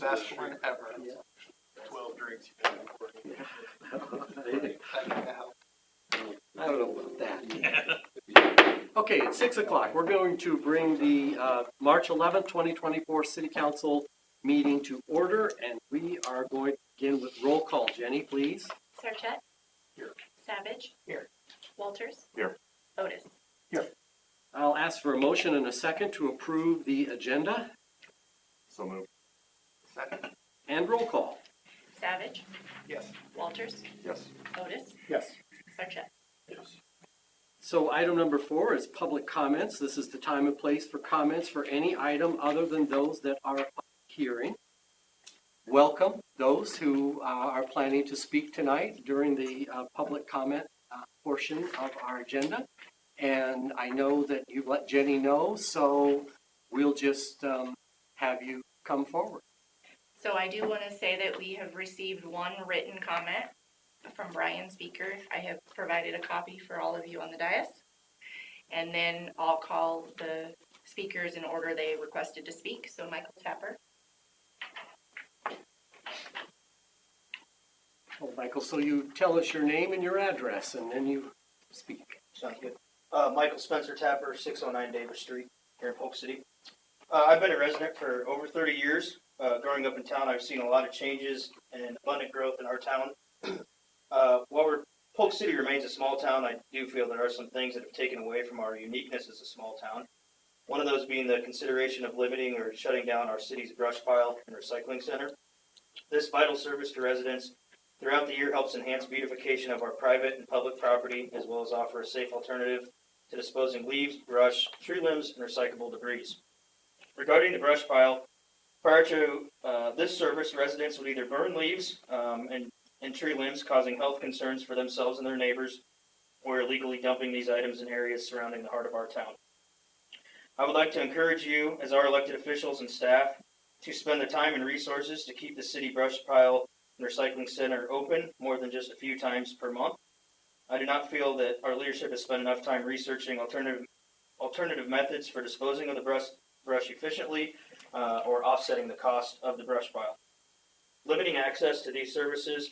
Best one ever. Yeah. 12 drinks you've been recording. I don't know about that. Okay, it's 6 o'clock. We're going to bring the March 11th, 2024 City Council meeting to order, and we are going to begin with roll call. Jenny, please. Sarchett? Here. Savage? Here. Walters? Here. Otis? Here. I'll ask for a motion and a second to approve the agenda So moved. Second. and roll call. Savage? Yes. Walters? Yes. Otis? Yes. Sarchett? Yes. So item number 4 is public comments. This is the time and place for comments for any item other than those that are a public hearing. Welcome those who are planning to speak tonight during the public comment portion of our agenda. And I know that you've let Jenny know, so we'll just have you come forward. So I do want to say that we have received one written comment from Brian Speaker. I have provided a copy for all of you on the dais. And then I'll call the speakers in order they requested to speak. So Michael Tapper. Oh, Michael, so you tell us your name and your address, and then you speak. Sounds good. Michael Spencer Tapper, 609 Davis Street here in Polk City. I've been a resident for over 30 years. Growing up in town, I've seen a lot of changes and abundant growth in our town. While Polk City remains a small town, I do feel there are some things that have taken away from our uniqueness as a small town. One of those being the consideration of limiting or shutting down our city's brush pile and recycling center. This vital service to residents throughout the year helps enhance beautification of our private and public property, as well as offer a safe alternative to disposing leaves, brush, tree limbs, and recyclable debris. Regarding the brush pile, prior to this service, residents would either burn leaves and tree limbs, causing health concerns for themselves and their neighbors, or illegally dumping these items in areas surrounding the heart of our town. I would like to encourage you, as our elected officials and staff, to spend the time and resources to keep the city brush pile and recycling center open more than just a few times per month. I do not feel that our leadership has spent enough time researching alternative methods for disposing of the brush efficiently or offsetting the cost of the brush pile. Limiting access to these services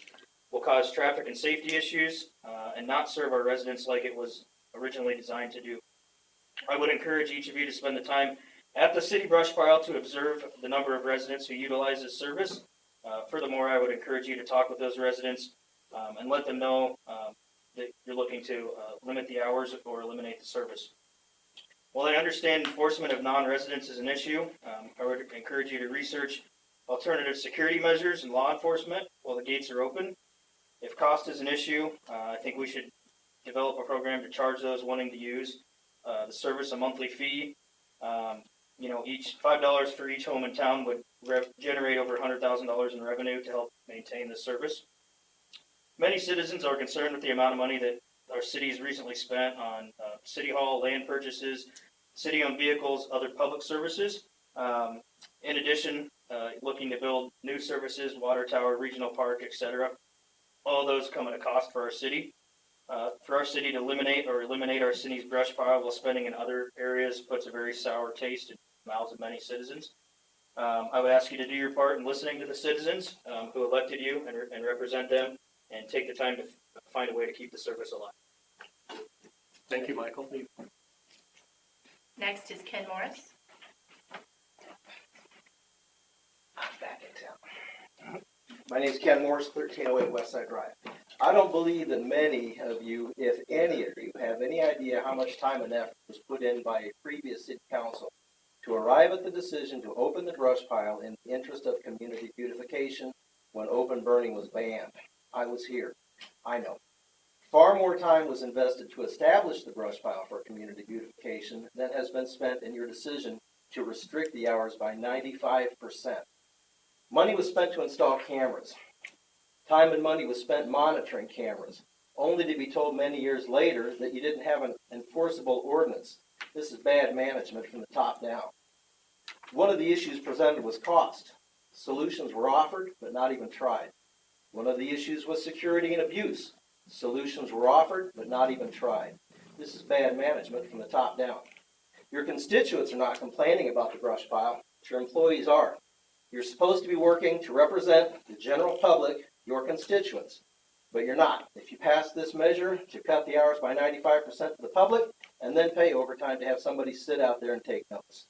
will cause traffic and safety issues and not serve our residents like it was originally designed to do. I would encourage each of you to spend the time at the city brush pile to observe the number of residents who utilize this service. Furthermore, I would encourage you to talk with those residents and let them know that you're looking to limit the hours or eliminate the service. While I understand enforcement of non-residents is an issue, I would encourage you to research alternative security measures and law enforcement while the gates are open. If cost is an issue, I think we should develop a program to charge those wanting to use the service a monthly fee. Each $5 for each home in town would generate over $100,000 in revenue to help maintain the service. Many citizens are concerned with the amount of money that our city has recently spent on city hall, land purchases, city-owned vehicles, other public services. In addition, looking to build new services, water tower, regional park, etc. All those come at a cost for our city. For our city to eliminate our city's brush pile while spending in other areas puts a very sour taste in the mouths of many citizens. I would ask you to do your part in listening to the citizens who elected you and represent them, and take the time to find a way to keep the service alive. Thank you, Michael. Next is Ken Morris. I'm back in town. My name is Ken Morris, 1308 Westside Drive. I don't believe that many of you, if any of you, have any idea how much time and effort was put in by a previous city council to arrive at the decision to open the brush pile in the interest of community beautification when open burning was banned. I was here. I know. Far more time was invested to establish the brush pile for community beautification than has been spent in your decision to restrict the hours by 95%. Money was spent to install cameras. Time and money was spent monitoring cameras, only to be told many years later that you didn't have an enforceable ordinance. This is bad management from the top down. One of the issues presented was cost. Solutions were offered, but not even tried. One of the issues was security and abuse. Solutions were offered, but not even tried. This is bad management from the top down. Your constituents are not complaining about the brush pile, but your employees are. You're supposed to be working to represent the general public, your constituents, but you're not. If you pass this measure to cut the hours by 95% to the public and then pay overtime to have somebody sit out there and take notes.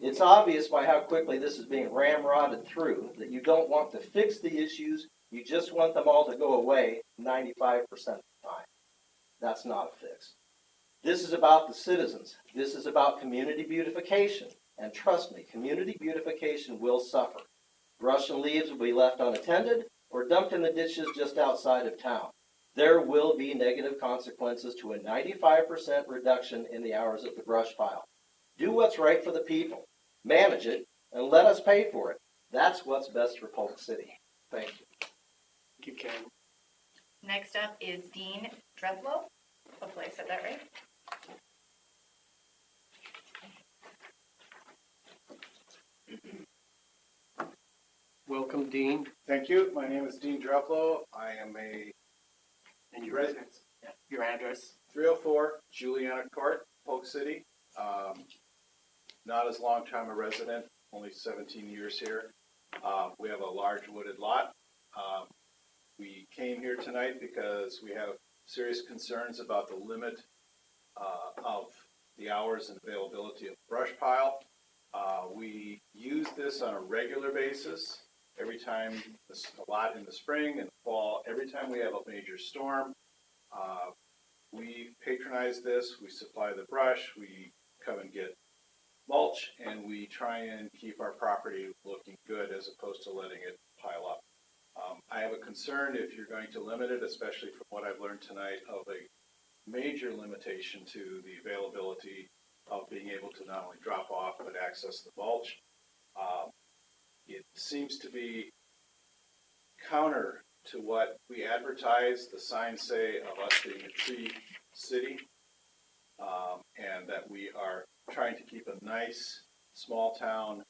It's obvious by how quickly this is being ramrodded through that you don't want to fix the issues, you just want them all to go away 95% of the time. That's not a fix. This is about the citizens. This is about community beautification. And trust me, community beautification will suffer. Brush and leaves will be left unattended or dumped in the ditches just outside of town. There will be negative consequences to a 95% reduction in the hours at the brush pile. Do what's right for the people. Manage it and let us pay for it. That's what's best for Polk City. Thank you. Thank you, Ken. Next up is Dean Dredlow. Hopefully I said that right. Welcome, Dean. Thank you. My name is Dean Dreflo. I am a And your Right. residence. Yeah. Your address. 304 Juliana Court, Polk City. Not as long time a resident, only 17 years here. We have a large wooded lot. We came here tonight because we have serious concerns about the limit of the hours and availability of brush pile. We use this on a regular basis. Every time, a lot in the spring and fall, every time we have a major storm, we patronize this, we supply the brush, we come and get mulch, and we try and keep our property looking good as opposed to letting it pile up. I have a concern if you're going to limit it, especially from what I've learned tonight, of a major limitation to the availability of being able to not only drop off but access the mulch. It seems to be counter to what we advertise. The signs say of us being a tree city, and that we are trying to keep a nice, small town,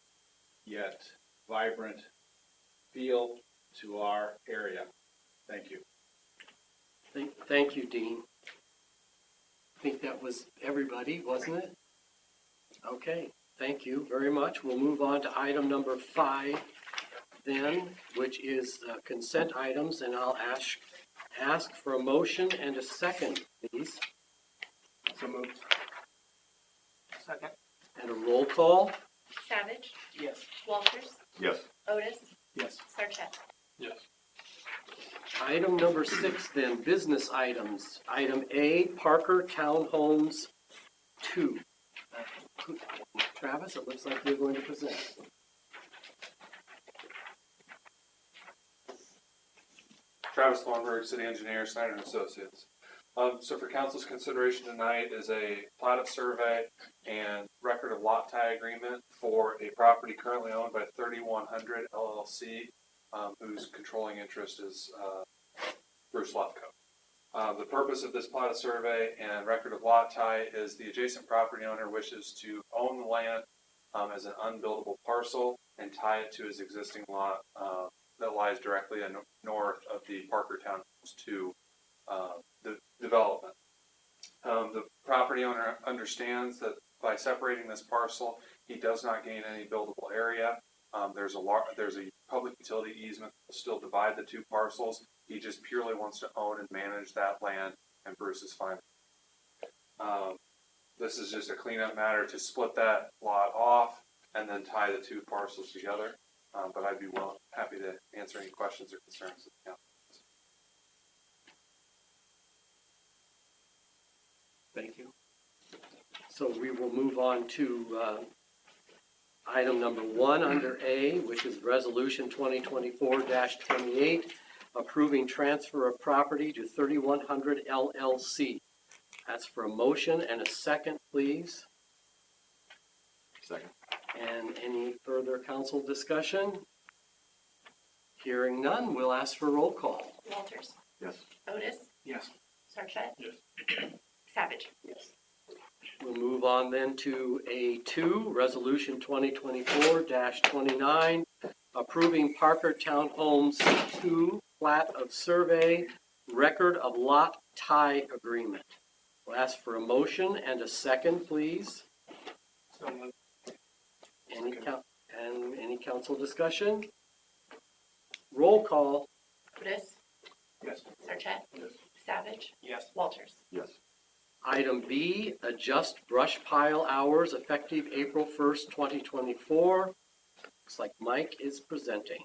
yet vibrant feel to our area. Thank you. Thank you, Dean. I think that was everybody, wasn't it? Okay, thank you very much. We'll move on to item number 5 then, which is consent items, and I'll ask for a motion and a second, please. So moved. Second. And a roll call. Savage, Yes. Walters, Yes. Otis, Yes. Sarchet. Yes. Item number 6 then, business items. Item A, Parker Townhomes 2. Travis, it looks like you're going to present. Travis Thornburg, City Engineer, Snyder and Associates. So for council's consideration tonight is a plat of survey and record of lot tie agreement for a property currently owned by 3100 LLC, whose controlling interest is Bruce Lefko. The purpose of this plat of survey and record of lot tie is the adjacent property owner wishes to own the land as an unbuildable parcel and tie it to his existing lot that lies directly north of the Parker Townhomes 2 the development. The property owner understands that by separating this parcel, he does not gain any buildable area. There's a public utility easement that will still divide the two parcels. He just purely wants to own and manage that land, and Bruce is fine. This is just a cleanup matter to split that lot off and then tie the two parcels together. But I'd be happy to answer any questions or concerns. Thank you. So we will move on to item number 1 under A, which is Resolution 2024-28, approving transfer of property to 3100 LLC. That's for a motion and a second, please. Second. And any further council discussion? Hearing none, we'll ask for roll call. Walters, Yes. Otis, Yes. Sarchet. Yes. Savage. Yes. We'll move on then to A2, Resolution 2024-29, approving Parker Townhomes 2 plat of survey, record of lot tie agreement. We'll ask for a motion and a second, please. So moved. And any council discussion? Roll call. Otis, Yes. Sarchet, Yes. Savage, Yes. Walters. Yes. Item B, adjust brush pile hours effective April 1st, 2024. Looks like Mike is presenting.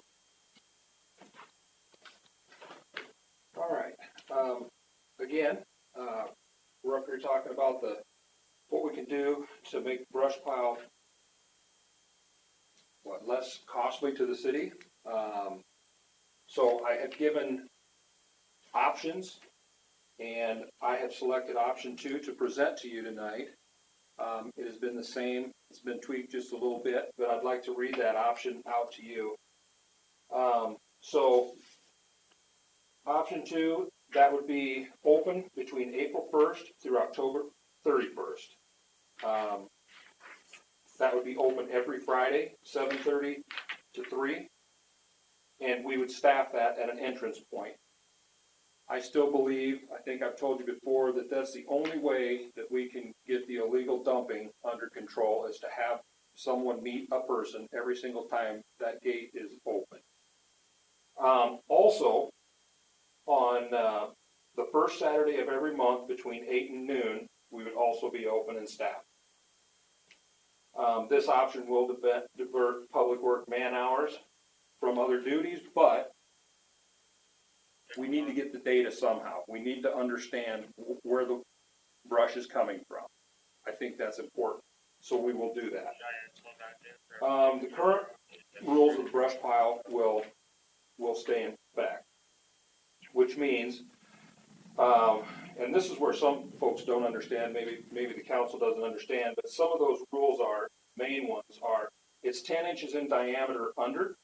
All right, again, we're up here talking about what we can do to make brush pile, less costly to the city. So I have given options, and I have selected option 2 to present to you tonight. It has been the same, it's been tweaked just a little bit, but I'd like to read that option out to you. So option 2, that would be open between April 1st through October 31st. That would be open every Friday, 7:30 to 3, and we would staff that at an entrance point. I still believe, I think I've told you before, that that's the only way that we can get the illegal dumping under control, is to have someone meet a person every single time that gate is open. Also, on the first Saturday of every month between 8 and noon, we would also be open and staffed. This option will divert public work man hours from other duties, but we need to get the data somehow. We need to understand where the brush is coming from. I think that's important, so we will do that. The current rules of the brush pile will stay in effect, which means, and this is where some folks don't understand, maybe the council doesn't understand, but some of those rules main ones are, it's 10 inches in diameter under,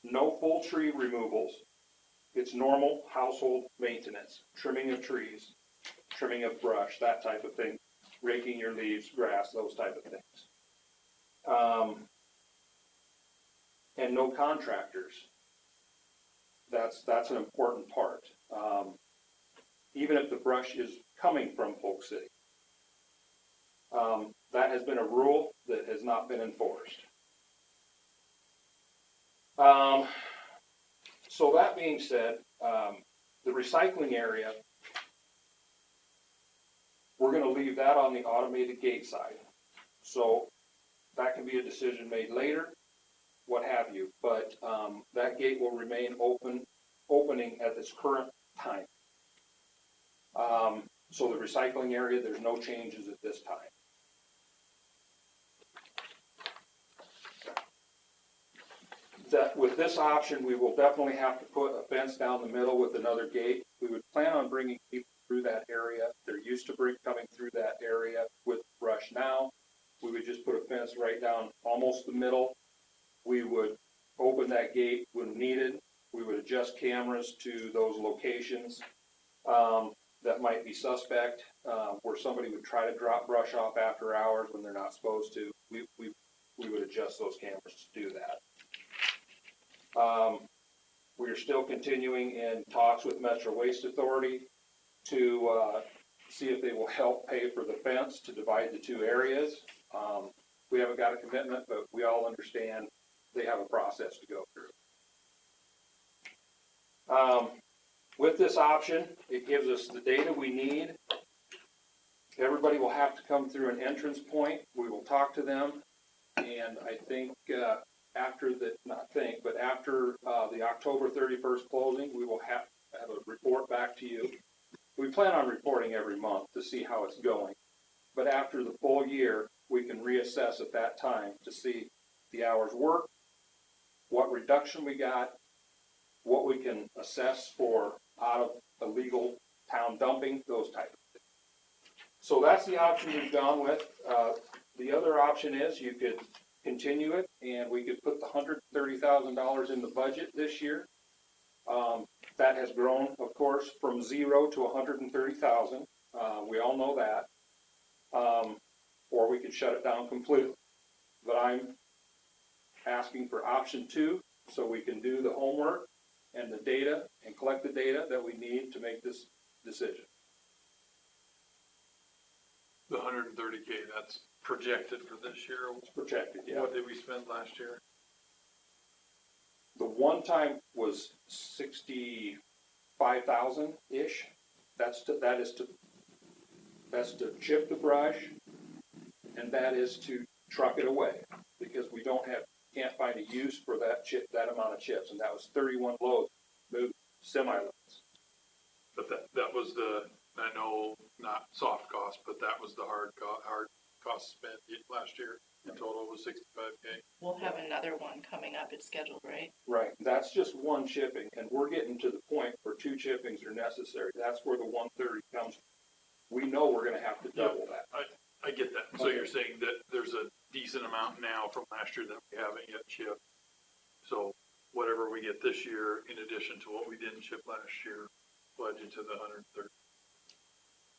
no full tree removals, it's normal household maintenance, trimming of trees, trimming of brush, that type of thing, raking your leaves, grass, those type of things. And no contractors. That's an important part. Even if the brush is coming from Polk City. That has been a rule that has not been enforced. So that being said, the recycling area, we're going to leave that on the automated gate side. So that can be a decision made later, what have you. But that gate will remain opening at its current time. So the recycling area, there's no changes at this time. That with this option, we will definitely have to put a fence down the middle with another gate. We would plan on bringing people through that area. They're used to coming through that area with brush now. We would just put a fence right down almost the middle. We would open that gate when needed. We would adjust cameras to those locations that might be suspect, where somebody would try to drop brush off after hours when they're not supposed to. We would adjust those cameras to do that. We are still continuing in talks with Metro Waste Authority to see if they will help pay for the fence to divide the two areas. We haven't got a commitment, but we all understand they have a process to go through. With this option, it gives us the data we need. Everybody will have to come through an entrance point. We will talk to them, and I think after the October 31st closing, we will have a report back to you. We plan on reporting every month to see how it's going. But after the full year, we can reassess at that time to see the hours worked, what reduction we got, what we can assess for out of illegal town dumping, those type of things. So that's the option we've gone with. The other option is you could continue it, and we could put the $130,000 in the budget this year. That has grown, of course, from 0 to 130,000. We all know that. Or we could shut it down completely. But I'm asking for option 2, so we can do the homework and the data and collect the data that we need to make this decision. The 130K, that's projected for this year? It's projected, yeah. What did we spend last year? The one time was 65,000-ish. That's to chip the brush, and that is to truck it away, because we can't find a use for that amount of chips, and that was 31 loads, moved semi-loads. But that was I know, not soft cost, but that was the hard cost spent last year. In total was $65K. We'll have another one coming up. It's scheduled, right? Right, that's just one chipping, and we're getting to the point where 2 chippings are necessary. That's where the 130 comes from. We know we're gonna have to double that. I get that. So you're saying that there's a decent amount now from last year that we haven't yet shipped. So whatever we get this year, in addition to what we didn't ship last year, pledge into the 130.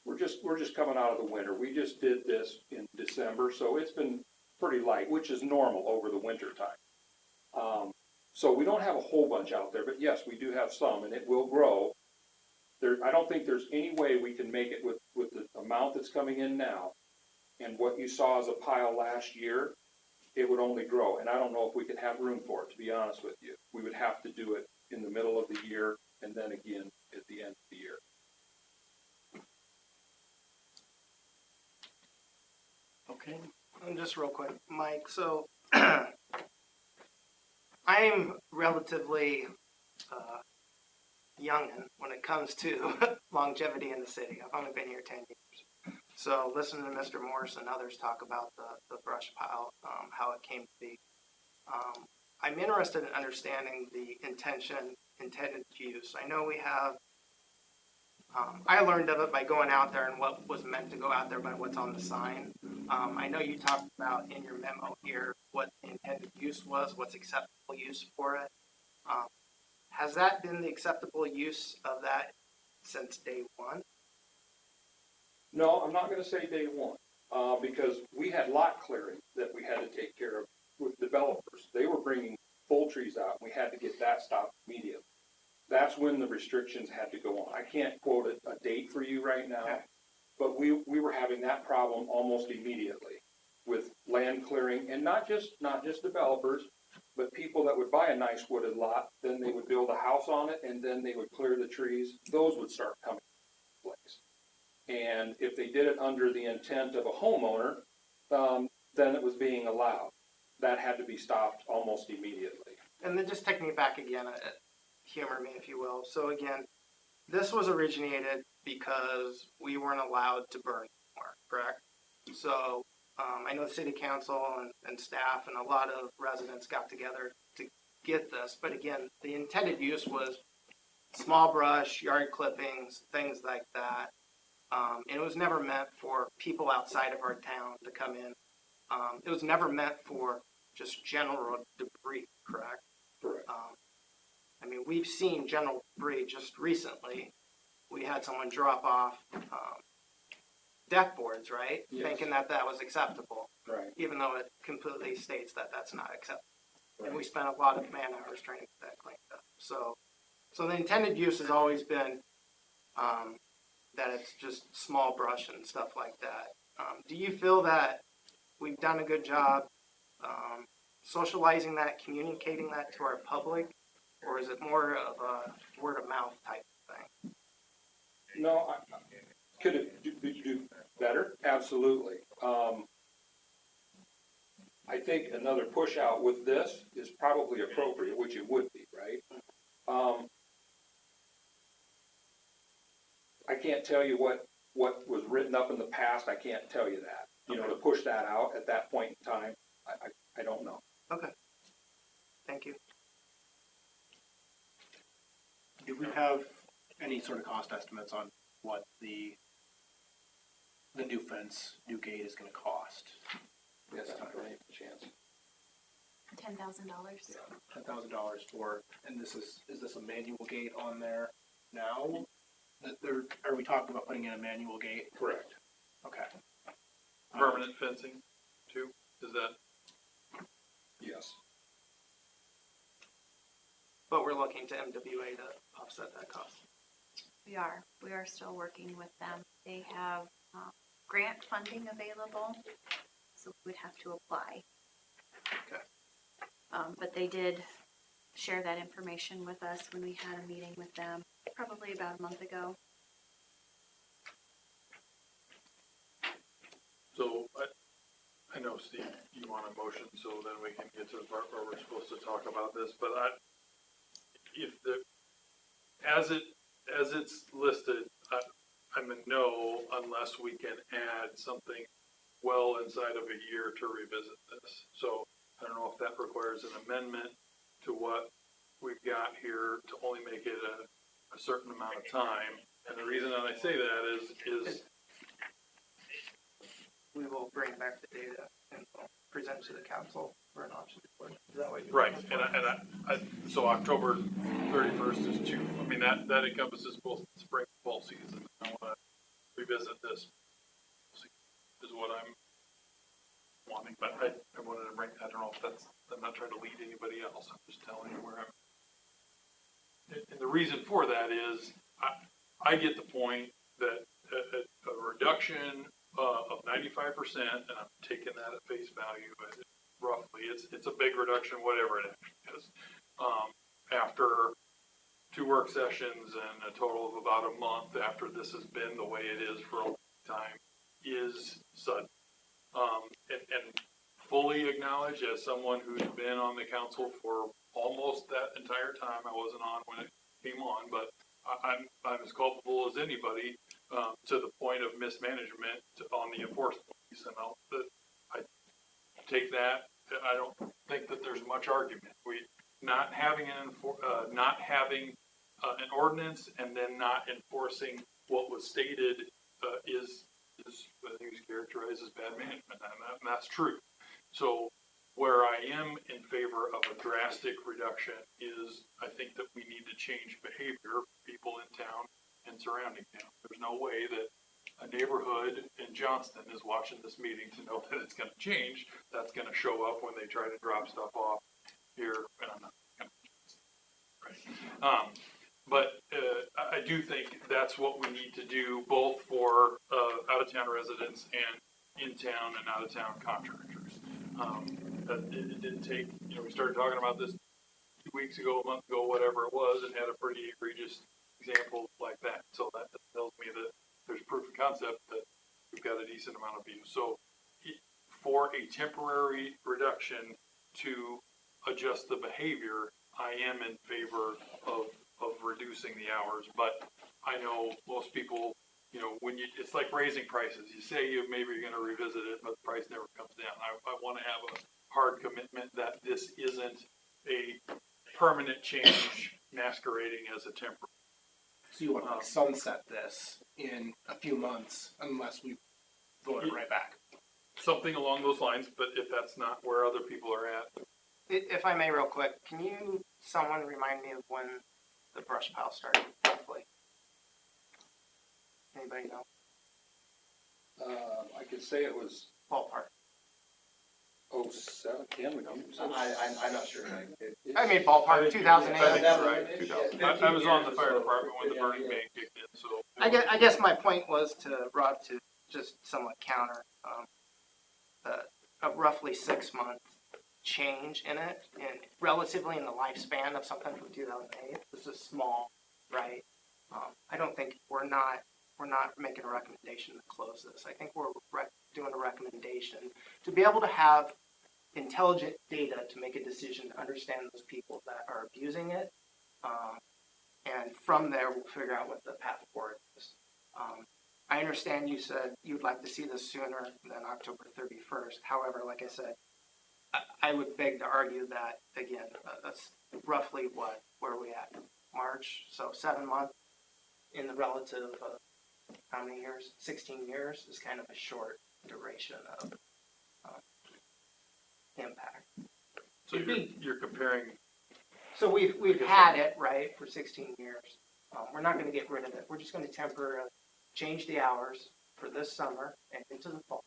We're just coming out of the winter. We just did this in December, so it's been pretty light, which is normal over the winter time. So we don't have a whole bunch out there, but yes, we do have some, and it will grow. I don't think there's any way we can make it with the amount that's coming in now, and what you saw as a pile last year. It would only grow, and I don't know if we could have room for it, to be honest with you. We would have to do it in the middle of the year, and then again at the end of the year. Okay. And just real quick, Mike, so I'm relatively young when it comes to longevity in the city. I've only been here 10 years. So listening to Mr. Morris and others talk about the brush pile, how it came to be, I'm interested in understanding the intended use. I know we have, I learned of it by going out there and what was meant to go out there by what's on the sign. I know you talked about in your memo here what the intended use was, what's acceptable use for it. Has that been the acceptable use of that since day one? No, I'm not gonna say day one, because we had lot clearing that we had to take care of with developers. They were bringing full trees out, and we had to get that stopped immediately. That's when the restrictions had to go on. I can't quote a date for you right now, Okay. but we were having that problem almost immediately with land clearing, and not just developers, but people that would buy a nice wooded lot, then they would build a house on it, and then they would clear the trees. Those would start coming into place. And if they did it under the intent of a homeowner, then it was being allowed. That had to be stopped almost immediately. And then just take me back again, humor me if you will. So again, this was originated because we weren't allowed to burn anymore, correct? So I know the city council and staff and a lot of residents got together to get this, but again, the intended use was small brush, yard clippings, things like that. And it was never meant for people outside of our town to come in. It was never meant for just general debris, correct? Correct. I mean, we've seen general debris just recently. We had someone drop off deck boards, right? Yes. Thinking that was acceptable, Right. even though it completely states that that's not acceptable. Right. And we spent a lot of man hours trying to get that cleaned up. So the intended use has always been that it's just small brush and stuff like that. Do you feel that we've done a good job socializing that, communicating that to our public, or is it more of a word of mouth type thing? No, could it do better? Absolutely. I think another push out with this is probably appropriate, which it would be, right? I can't tell you what was written up in the past. I can't tell you that. You know, to push that out at that point in time, I don't know. Okay. Thank you. Do we have any sort of cost estimates on what the new fence, new gate is going to cost? Yes, I'm going to have a chance. $10,000. $10,000 for, and is this a manual gate on there now? Are we talking about putting in a manual gate? Correct. Okay. Permanent fencing too? Is that? Yes. But we're looking to MWA to offset that cost. We are still working with them. They have grant funding available. so we would have to apply. Okay. But they did share that information with us when we had a meeting with them, probably about a month ago. So I know, Steve, you want a motion, so then we can get to the part where we're supposed to talk about this, but as it's listed, I'm a no unless we can add something well inside of a year to revisit this. So I don't know if that requires an amendment to what we've got here to only make it a certain amount of time. And the reason that I say that is We will bring back the data and we'll present to the council for an option report. Is that what you're right, looking and for? I so October 31st is too. I mean that encompasses both spring and fall season. I want to revisit this. Is what I'm wanting, but I wanted to bring. I don't know if that's. I'm not trying to lead anybody else. I'm just telling you where I'm. And the reason for that is I get the point that a reduction of 95%, and I'm taking that at face value, but roughly it's a big reduction, whatever it is. After 2 work sessions and a total of about a month after this has been the way it is for a long time, is sudden. And fully acknowledge as someone who's been on the council for almost that entire time. I wasn't on when it came on, but I'm as culpable as anybody to the point of mismanagement on the enforcement piece. And I take that. I don't think that there's much argument. Not having an ordinance and then not enforcing what was stated is I think is characterized as bad management, and that's true. So where I am in favor of a drastic reduction is I think that we need to change behavior for people in town and surrounding town. There's no way that a neighborhood in Johnston is watching this meeting to know that it's going to change. That's going to show up when they try to drop stuff off here. And I'm not going to, right. But I do think that's what we need to do, both for out-of-town residents and in-town and out-of-town contractors. It didn't take, we started talking about this 2 weeks ago, a month ago, whatever it was, and had a pretty egregious example like that. So that tells me that there's proof of concept that we've got a decent amount of views. So for a temporary reduction to adjust the behavior, I am in favor of reducing the hours. But I know most people, when it's like raising prices. You say maybe you're going to revisit it, but the price never comes down. I want to have a hard commitment that this isn't a permanent change masquerading as a temporary. So you want to sunset this in a few months unless we vote it right back? Something along those lines, but if that's not where other people are at. If I may real quick, can someone remind me of when the brush pile started roughly? Anybody know? I could say it was Ballpark. 07, can we know? I'm not sure. I mean ballpark, 2008. I think you're right. I was on the fire department when the burning ban kicked in, so. I guess my point was to Rob to just somewhat counter a roughly 6-month change in it, and relatively in the lifespan of something from 2008. This is small, right? I don't think we're not making a recommendation to close this. I think we're doing a recommendation to be able to have intelligent data to make a decision to understand those people that are abusing it, and from there we'll figure out what the path forward is. I understand you said you'd like to see this sooner than October 31st. However, like I said, I would beg to argue that, again, that's roughly where we at? March, so 7 months in the relative of how many years? 16 years is kind of a short duration of impact. So you're comparing. So we've had it, right, for 16 years. We're not going to get rid of it. We're just going to temporarily change the hours for this summer and into the fall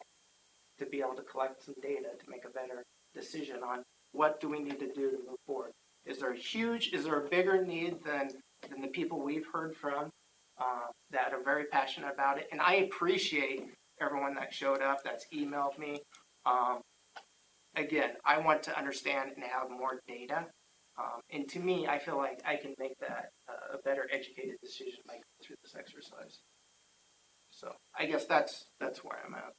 to be able to collect some data to make a better decision on what do we need to do to move forward. Is there a bigger need than the people we've heard from that are very passionate about it? And I appreciate everyone that showed up, that's emailed me. Again, I want to understand and have more data. And to me, I feel like I can make that a better educated decision by going through this exercise. So I guess that's where I'm at.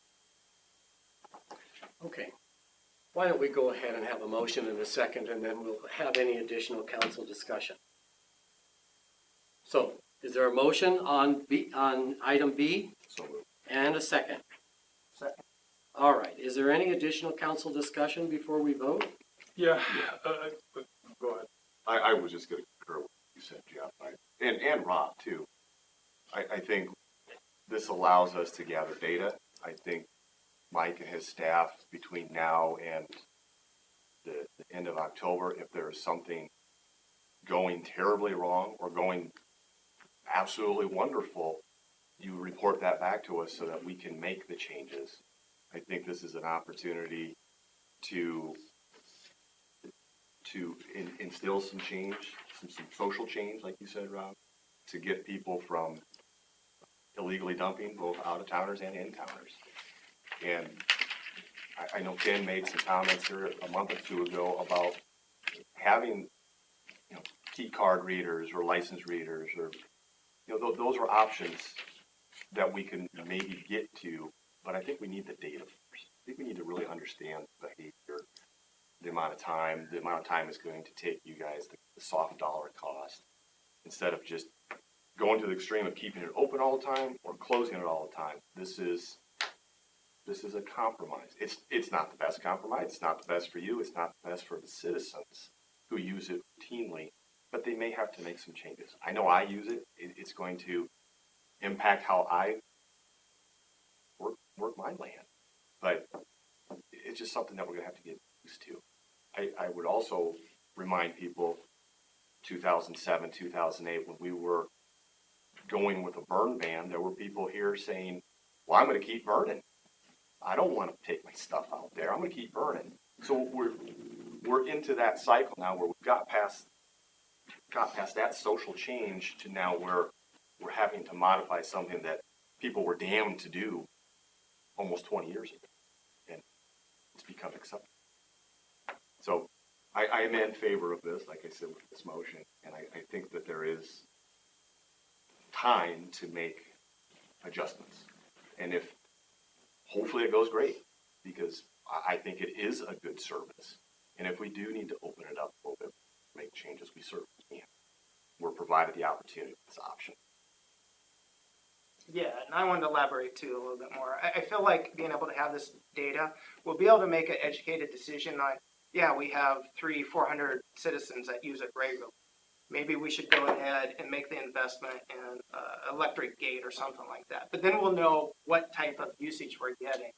Okay. Why don't we go ahead and have a motion in a second, and then we'll have any additional council discussion. So, is there a motion on item B? So moved. And a second? Second. All right. Is there any additional council discussion before we vote? Yeah, go ahead. I was just gonna concur with what you said, Jeff, and Rob too. I think this allows us to gather data. I think Mike and his staff, between now and the end of October, if there is something going terribly wrong or going absolutely wonderful, you report that back to us so that we can make the changes. I think this is an opportunity to instill some change, some social change, like you said, Rob, to get people from illegally dumping, both out-of-towners and in-towners. And I know Ken made some comments here a month or two ago about having, key card readers or license readers, or, those are options that we can maybe get to, but I think we need the data first. I think we need to really understand behavior, the amount of time it's going to take you guys, the soft dollar cost, instead of just going to the extreme of keeping it open all the time or closing it all the time. This is a compromise. It's not the best compromise. It's not the best for you. It's not the best for the citizens who use it routinely, but they may have to make some changes. I know I use it. It's going to impact how I work my land, but it's just something that we're going to have to get used to. I would also remind people 2007, 2008, when we were going with a burn ban, there were people here saying, well, I'm going to keep burning. I don't want to take my stuff out there. I'm going to keep burning. So we're into that cycle now where we've got past that social change to now where we're having to modify something that people were damned to do almost 20 years ago. And it's become acceptable. So I am in favor of this, like I said, with this motion. And I think that there is time to make adjustments. And if hopefully it goes great, because I think it is a good service. And if we do need to open it up a little bit, make changes, we certainly can. We're provided the opportunity, this option. Yeah, and I wanted to elaborate too a little bit more. I feel like being able to have this data, we'll be able to make an educated decision on, yeah, we have 300-400 citizens that use it regularly. Maybe we should go ahead and make the investment in electric gate or something like that. But then we'll know what type of usage we're getting.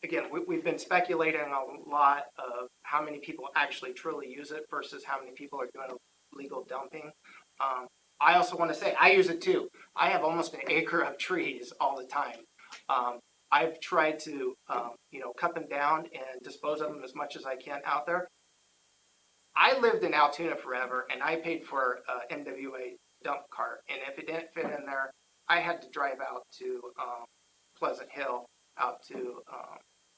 Again, we've been speculating a lot of how many people actually truly use it versus how many people are doing illegal dumping. I also want to say I use it too. I have almost an acre of trees all the time. I've tried to, cut them down and dispose of them as much as I can out there. I lived in Altoona forever, and I paid for an MWA dump cart. And if it didn't fit in there, I had to drive out to Pleasant Hill, out to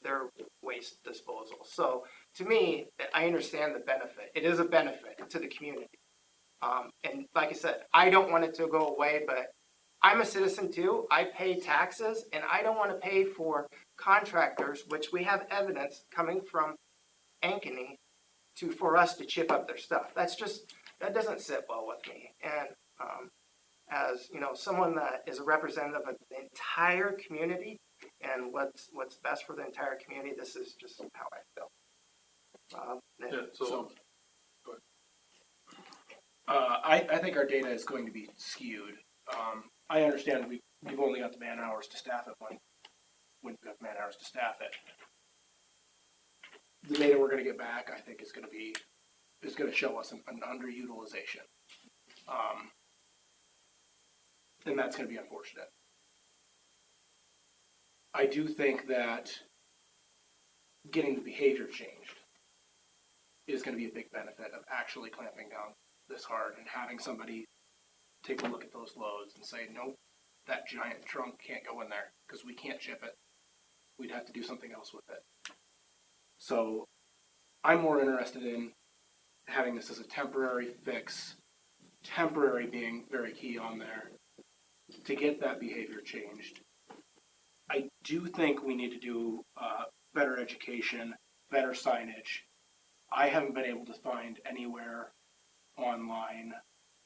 their waste disposal. So to me, I understand the benefit. It is a benefit to the community. And like I said, I don't want it to go away, but I'm a citizen too. I pay taxes, and I don't want to pay for contractors, which we have evidence coming from Ankeny, for us to chip up their stuff. That doesn't sit well with me. And as someone that is a representative of the entire community and what's best for the entire community, this is just how I feel. Yeah, so I think our data is going to be skewed. I understand we've only got the man hours to staff it when we've got the man hours to staff it. The data we're going to get back, I think, is going to show us an underutilization, and that's going to be unfortunate. I do think that getting the behavior changed is going to be a big benefit of actually clamping down this hard and having somebody take a look at those loads and say, nope, that giant trunk can't go in there because we can't ship it. we'd have to do something else with it. So I'm more interested in having this as a temporary fix, temporary being very key on there, to get that behavior changed. I do think we need to do better education, better signage. I haven't been able to find anywhere online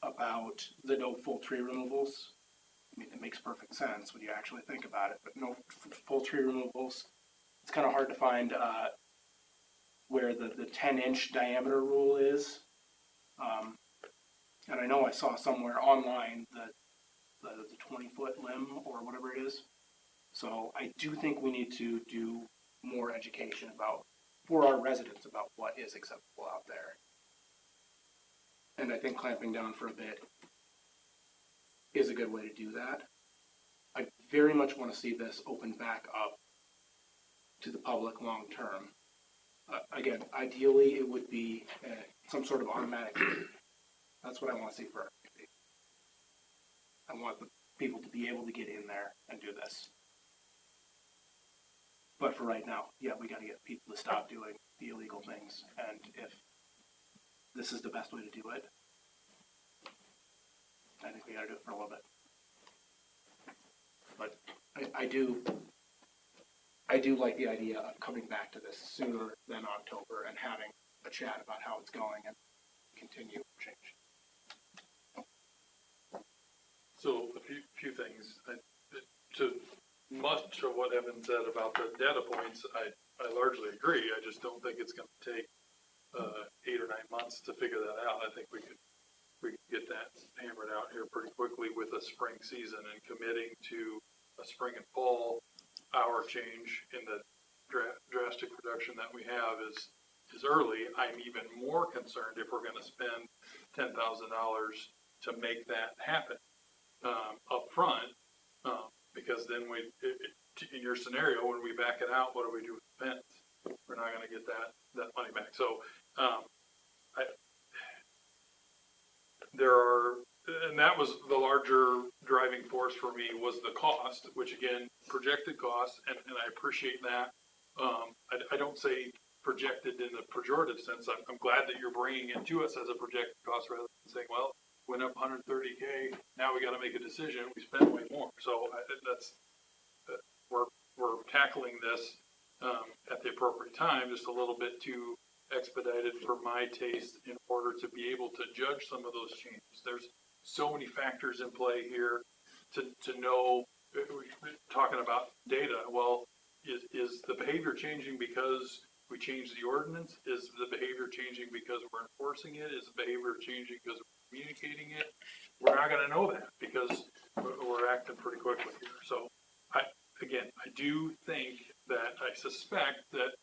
about the no full tree removals. I mean, it makes perfect sense when you actually think about it, but no full tree removals. It's kind of hard to find where the 10-inch diameter rule is. And I know I saw somewhere online the 20-foot limb or whatever it is. So I do think we need to do more education for our residents about what is acceptable out there. And I think clamping down for a bit is a good way to do that. I very much want to see this open back up to the public long term. Again, ideally it would be some sort of automatic fee. That's what I want to see for our community. I want the people to be able to get in there and do this. But for right now, yeah, we got to get people to stop doing the illegal things. And if this is the best way to do it, I think we got to do it for a little bit. But I do like the idea of coming back to this sooner than October and having a chat about how it's going and continue change. So a few things. To much of what Evan said about the data points, I largely agree. I just don't think it's going to take 8 or 9 months to figure that out. I think we could get that hammered out here pretty quickly with a spring season, and committing to a spring and fall hour change in the drastic reduction that we have is early. I'm even more concerned if we're going to spend $10,000 to make that happen up front, because then in your scenario, when we back it out, what do we do with the fence? We're not going to get that money back. So and that was the larger driving force for me, was the cost, which again, projected cost, and I appreciate that. I don't say projected in the pejorative sense. I'm glad that you're bringing it to us as a projected cost rather than saying, well, went up 130K, now we got to make a decision, we spent way more. So we're tackling this at the appropriate time, just a little bit too expedited for my taste in order to be able to judge some of those changes. There's so many factors in play here to know. Talking about data, well, is the behavior changing because we changed the ordinance? Is the behavior changing because we're enforcing it? Is the behavior changing because we're communicating it? We're not going to know that because we're acting pretty quickly here. So I do think that, I suspect that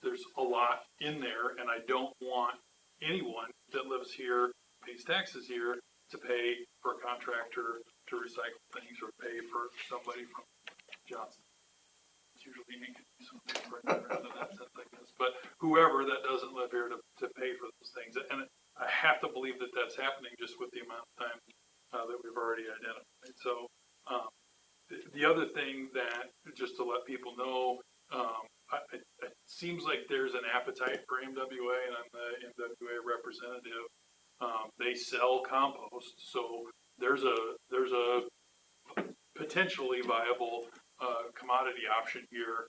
there's a lot in there, and I don't want anyone that lives here, pays taxes here, to pay for a contractor to recycle things, or pay for somebody from Johnson. It's usually me, rather than that sense, I guess. But whoever that doesn't live here to pay for those things. And I have to believe that that's happening just with the amount of time that we've already identified. So the other thing that, just to let people know, it seems like there's an appetite for MWA, and I'm the MWA representative. They sell compost, so there's a potentially viable commodity option here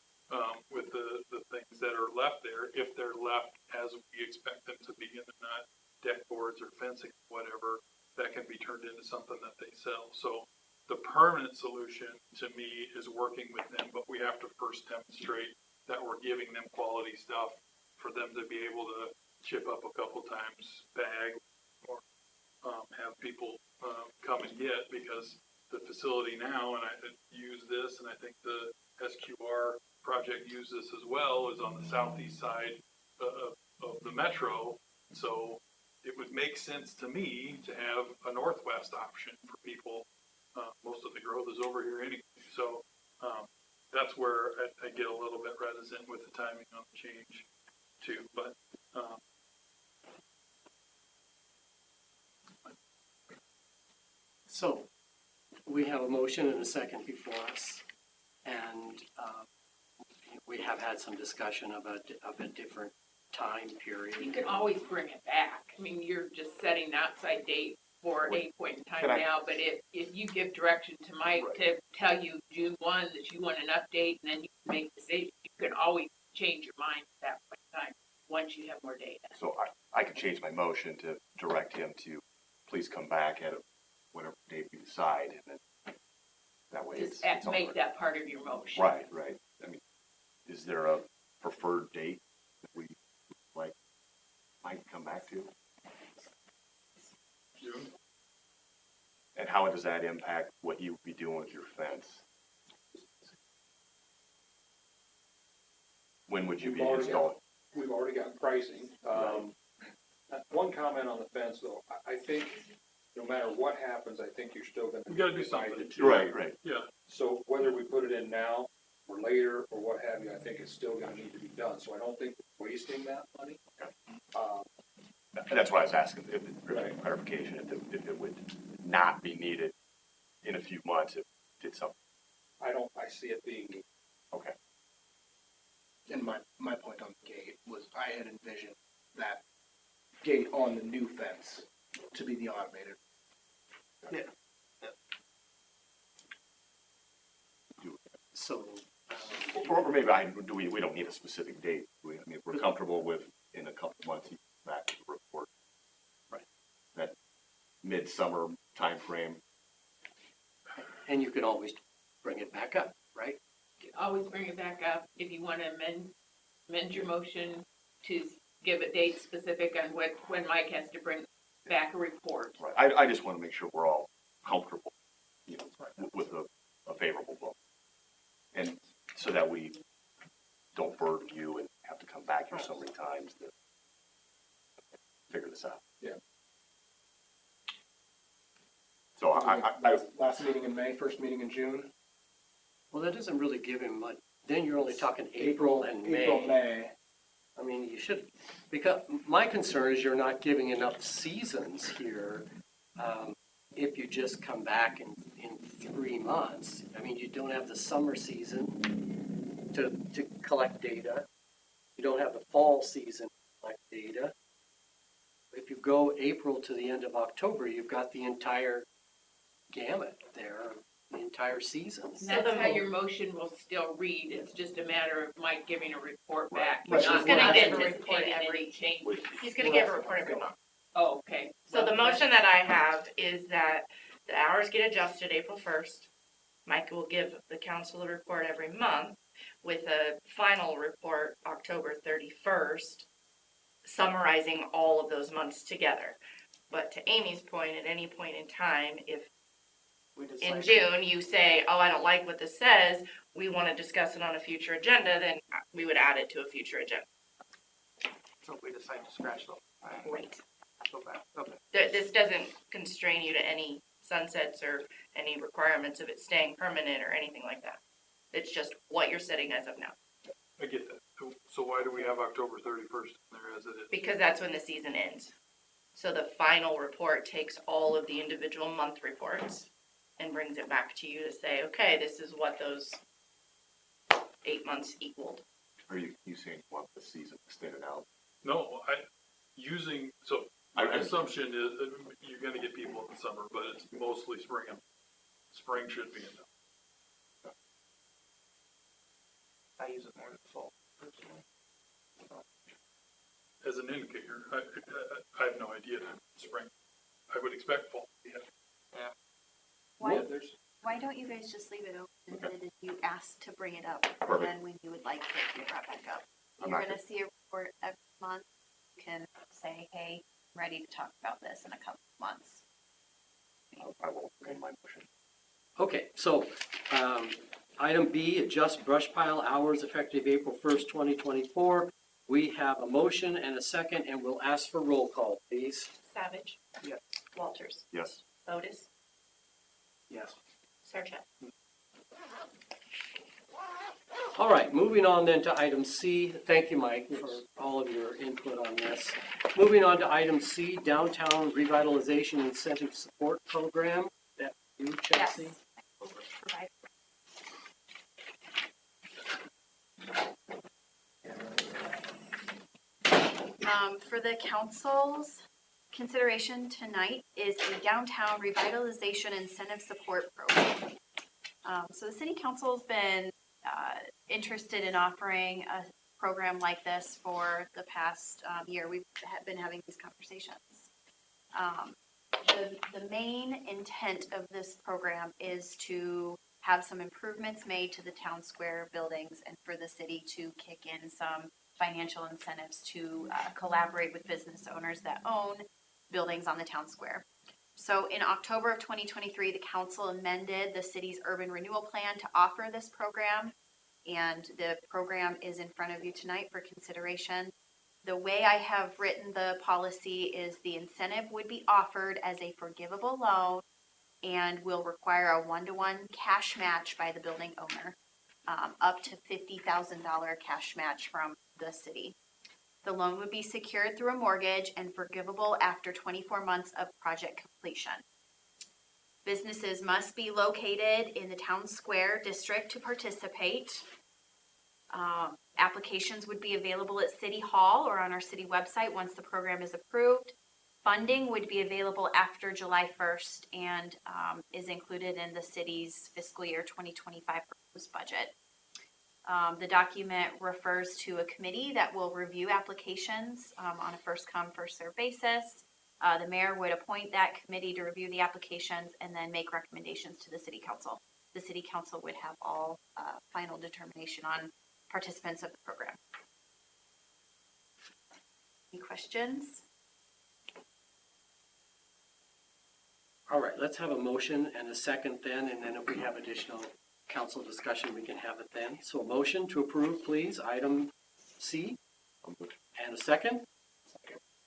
with the things that are left there, if they're left as we expect them to be, and they're not deck boards or fencing, whatever, that can be turned into something that they sell. So the permanent solution to me is working with them, but we have to first demonstrate that we're giving them quality stuff for them to be able to chip up a couple times, bag, or have people come and get, because the facility now, and I use this, and I think the SQR project used this as well, is on the southeast side of the metro. So it would make sense to me to have a northwest option for people. Most of the growth is over here anyway. So that's where I get a little bit reticent with the timing on the change too. But So we have a motion and a second before us, and we have had some discussion of a different time period. You can always bring it back. I mean, you're just setting the outside date for a point in time Can I- now, but if you give direction to Mike to tell you June 1 that you want an update, and then you can make decisions, you can always change your mind at that point in time, once you have more data. So I could change my motion to direct him to please come back at whatever date we decide, and then that way it's on Make the- that part of your motion. Right, right. I mean, is there a preferred date that we might come back to? June? And how does that impact what you would be doing with your fence? When would you be installing? We've already got pricing. One comment on the fence, though. I think no matter what happens, I think you're still gonna. We gotta do decide something. to- Right. Yeah, So whether we put it in now or later or what have you, I think it's still gonna need to be done. So I don't think we're wasting that money. And that's why I was asking if Right. clarification, if it would not be needed in a few months if it did something. I see it being, Okay. And my point on the gate was I had envisioned that gate on the new fence to be the automated. So, Or maybe we don't need a specific date. I mean, we're comfortable with in a couple months, you come back to the report. Right. That midsummer timeframe. and you can always bring it back up, right? You can always bring it back up if you want to amend your motion to give a date specific on when Mike has to bring back a report. Right. I just want to make sure we're all comfortable, with a favorable vote. And so that we don't burden you and have to come back here so many times to figure this out. Yeah. So Last meeting in May, first meeting in June. Well, that doesn't really give him much, then you're only talking April and May. April, May. I mean, you should, because my concern is you're not giving enough seasons here. If you just come back in 3 months, I mean, you don't have the summer season to collect data. You don't have the fall season to collect data. If you go April to the end of October, you've got the entire gamut there, the entire season. And that's how your motion will still read. It's just a matter of Mike giving a report back. Right. Not He's gonna give a report report every change. He's gonna give a report every month. Oh, okay. So the motion that I have is that the hours get adjusted April 1st. Mike will give the council a report every month with a final report October 31st, summarizing all of those months together. But to Amy's point, at any point in time, if in June you say, oh, I don't like what this says, we want to discuss it on a future agenda, then we would add it to a future agenda. So if we decide to scratch the whole Right. go back, okay. This doesn't constrain you to any sunsets or any requirements of it staying permanent or anything like that. It's just what you're setting as of now, I get that. So why do we have October 31st in there as it is? because that's when the season ends. So the final report takes all of the individual month reports and brings it back to you to say, okay, this is what those 8 months equaled. are you saying you want the season extended out? No, my assumption is that you're gonna get people in the summer, but it's mostly spring. Spring should be enough. I use it more than fall, personally. As an indicator, I have no idea spring. I would expect fall. Yeah. Why don't you guys just leave it open and if you ask to bring it up, Perfect. then when you would like to get brought back up? I'm You're not gonna see a report every month, you can say, hey, I'm ready to talk about this in a couple of months. I won't amend my motion. Okay, so, item B, adjust brush pile hours effective April 1st, 2024. We have a motion and a second, and we'll ask for roll call, please. Savage? Yes. Walters? Yes. Otis? Yes. Sarchet? All right, moving on then to item C. Thank you, Mike, for all of your input on this. Moving on to item C, Downtown Revitalization Incentive Support Program. That you, Chelsea? Yes. Provide For the council's consideration tonight is a downtown revitalization incentive support program. So the city council's been interested in offering a program like this for the past year. We've been having these conversations. The main intent of this program is to have some improvements made to the town square buildings and for the city to kick in some financial incentives to collaborate with business owners that own buildings on the town square. So in October of 2023, the council amended the city's urban renewal plan to offer this program, and the program is in front of you tonight for consideration. The way I have written the policy is the incentive would be offered as a forgivable loan and will require a 1-to-1 cash match by the building owner, up to $50,000 cash match from the city. The loan would be secured through a mortgage and forgivable after 24 months of project completion. Businesses must be located in the town square district to participate. Applications would be available at City Hall or on our city website once the program is approved. Funding would be available after July 1st and is included in the city's fiscal year 2025 proposed budget. The document refers to a committee that will review applications on a first-come, first-served basis. The mayor would appoint that committee to review the applications and then make recommendations to the city council. The city council would have all final determination on participants of the program. Any questions? All right, let's have a motion and a second then, and then if we have additional council discussion, we can have it then. So a motion to approve, please, item C. And a second?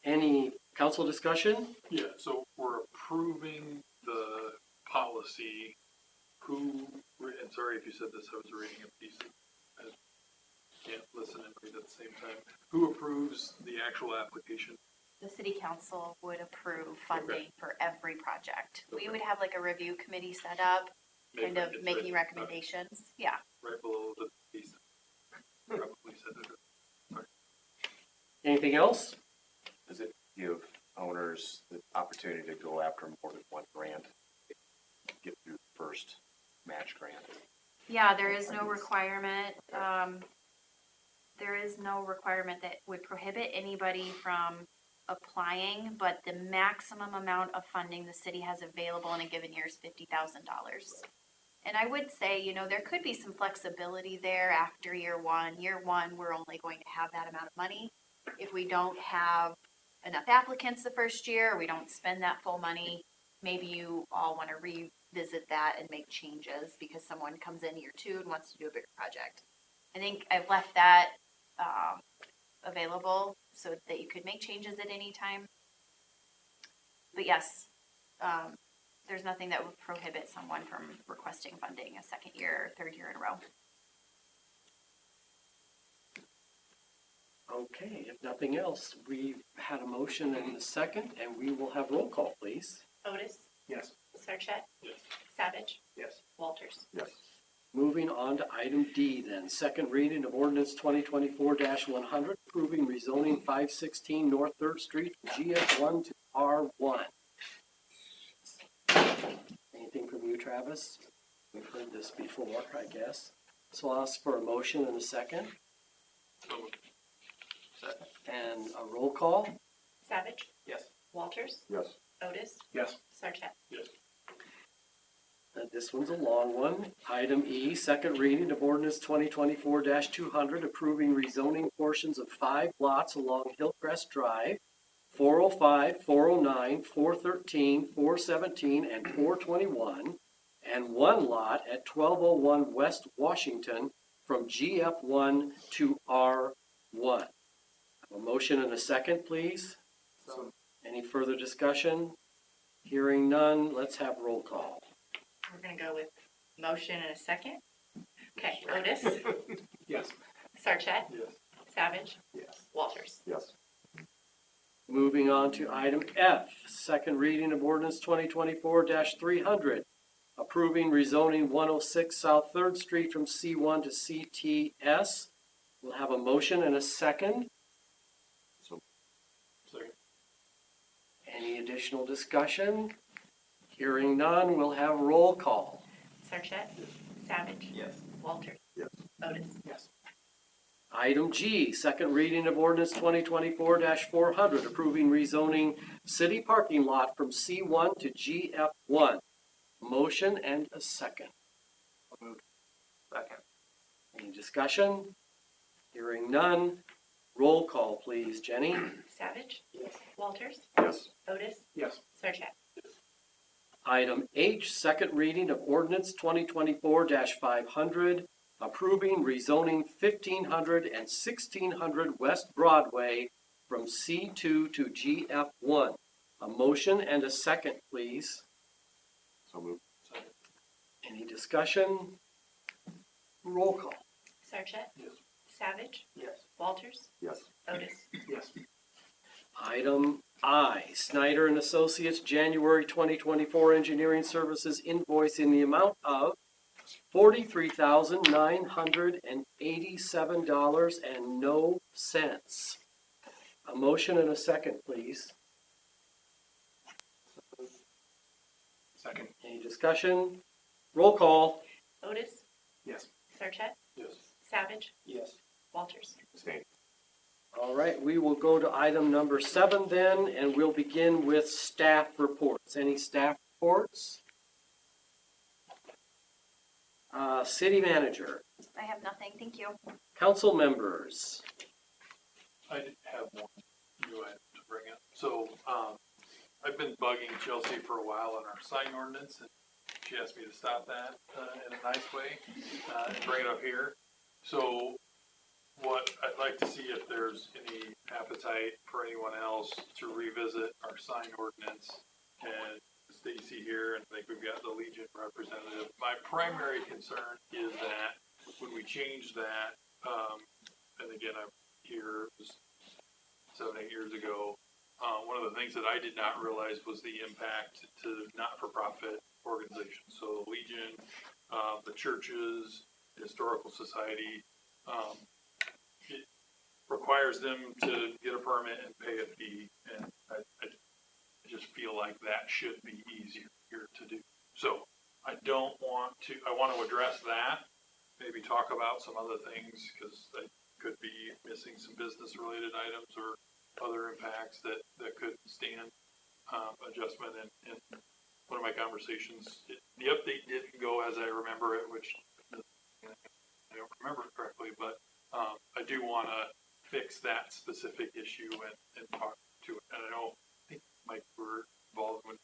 Any council discussion? Yeah, so we're approving the policy. And sorry if you said this, I was reading a piece. I can't listen and read at the same time. Who approves the actual application? The city council would approve funding for every project. We would have like a review committee set up, kind of making recommendations. Yeah. Right below the piece. Probably said it. Sorry. Anything else? Does it give owners the opportunity to go after more than one grant, get through the first match grant? Yeah, there is no requirement. There is no requirement that would prohibit anybody from applying, but the maximum amount of funding the city has available in a given year is $50,000. And I would say, you know, there could be some flexibility there after year one. Year one, we're only going to have that amount of money. If we don't have enough applicants the first year, or we don't spend that full money, maybe you all want to revisit that and make changes because someone comes in year two and wants to do a bigger project. I think I've left that available so that you could make changes at any time. But yes, there's nothing that would prohibit someone from requesting funding a second year or third year in a row. Okay, if nothing else, we've had a motion and a second, and we will have roll call, please. Otis, Yes. Sarchet, Yes. Savage, Yes. Walters. Yes. Moving on to item D then, second reading of ordinance 2024-100, approving rezoning 516 North 3rd Street from GS1 to R1. Anything from you, Travis? We've heard this before, I guess. So I'll ask for a motion and a second, and a roll call. Savage, Yes. Walters, Yes. Otis, Yes. Sarchet. Yes. This one's a long one. Item E, second reading of ordinance 2024-200, approving rezoning portions of 5 lots along Hillcrest Drive, 405, 409, 413, 417, and 421, and 1 lot at 1201 West Washington from GF1 to R1. A motion and a second, please. Any further discussion? Hearing none, let's have roll call. We're gonna go with motion and a second. Okay, Otis, Yes. Sarchet, Yes. Savage, Yes. Walters. Yes. Moving on to item F, second reading of ordinance 2024-300, approving rezoning 106 South 3rd Street from C1 to CTS. We'll have a motion and a second. Any additional discussion? Hearing none, we'll have roll call. Sarchet? Savage? Yes. Walters? Yes. Otis? Yes. Item G, second reading of ordinance 2024-400, approving rezoning city parking lot from C1 to GF1. Motion and a second. Second. Any discussion? Hearing none. Roll call, please. Jenny? Savage? Yes. Walters? Yes. Otis? Yes. Sarchet? Item H, second reading of ordinance 2024-500, approving rezoning 1500 and 1600 West Broadway from C2 to GF1. A motion and a second, please. So moved. Any discussion? Roll call. Sarchet? Yes. Savage? Yes. Walters? Yes. Otis? Yes. Item I, Snyder and Associates January 2024 engineering services invoice in the amount of $43,987 and no cents. A motion and a second, please. Second. Any discussion? Roll call. Otis? Yes. Sarchet? Yes. Savage? Yes. Walters? Abstain. All right, we will go to item number 7 then, and we'll begin with staff reports. Any staff reports? City manager, I have nothing, thank you. council members. I did have one new item to bring up. So, I've been bugging Chelsea for a while on our sign ordinance, and she asked me to stop that, in a nice way, and bring it up here. So, what I'd like to see if there's any appetite for anyone else to revisit our sign ordinance. And Stacy here, and I think we've got the Legion representative. My primary concern is that when we change that, and again, I'm here, it was 7-8 years ago. One of the things that I did not realize was the impact to not-for-profit organizations. So Legion, the churches, the Historical Society, it requires them to get a permit and pay a fee, and I just feel like that should be easier to do. So I want to address that, maybe talk about some other things, because I could be missing some business-related items or other impacts that could stand adjustment. And one of my conversations, the update didn't go as I remember it, which I don't remember it correctly, but I do want to fix that specific issue and talk to it. And I think Mike, we're involved when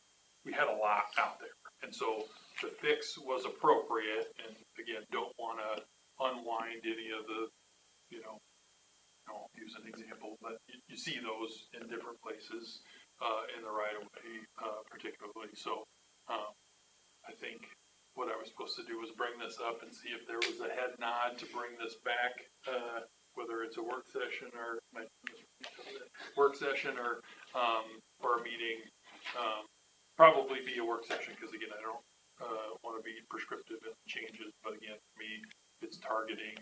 we had a lot out there. And so the fix was appropriate, and again, don't want to unwind any of the, I'll use an example, but you see those in different places in the right of way, particularly. So I think what I was supposed to do was bring this up and see if there was a head nod to bring this back, whether it's a work session or a meeting. Probably be a work session, because again, I don't want to be prescriptive in changes, but again, for me, it's targeting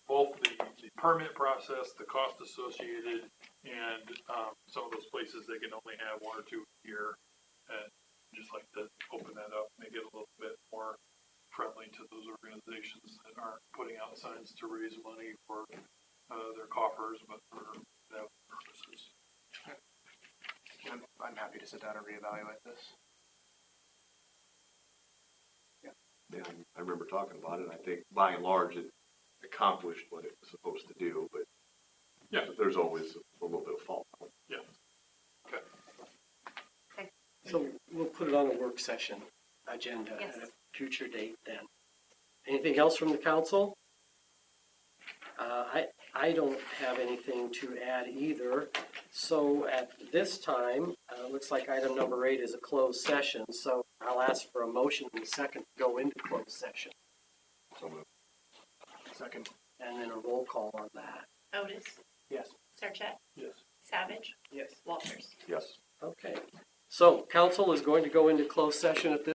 both the permit process, the cost associated, and some of those places they can only have 1 or 2 a year, and just like to open that up, make it a little bit more friendly to those organizations that aren't putting out signs to raise money for their coffers, but for other purposes. I'm happy to sit down and reevaluate this. Yeah, I remember talking about it. I think by and large it accomplished what it was supposed to do, but yeah, there's always a little bit of fault. Yeah. Okay. So we'll put it on a work session agenda Yes. at a future date then. Anything else from the council? I don't have anything to add either. So at this time, looks like item number 8 is a closed session. So I'll ask for a motion and a second to go into closed session. So moved. Second. And then a roll call on that. Otis? Yes. Sarchet? Yes. Savage? Yes. Walters? Yes. Okay. So council is going to go into closed session at this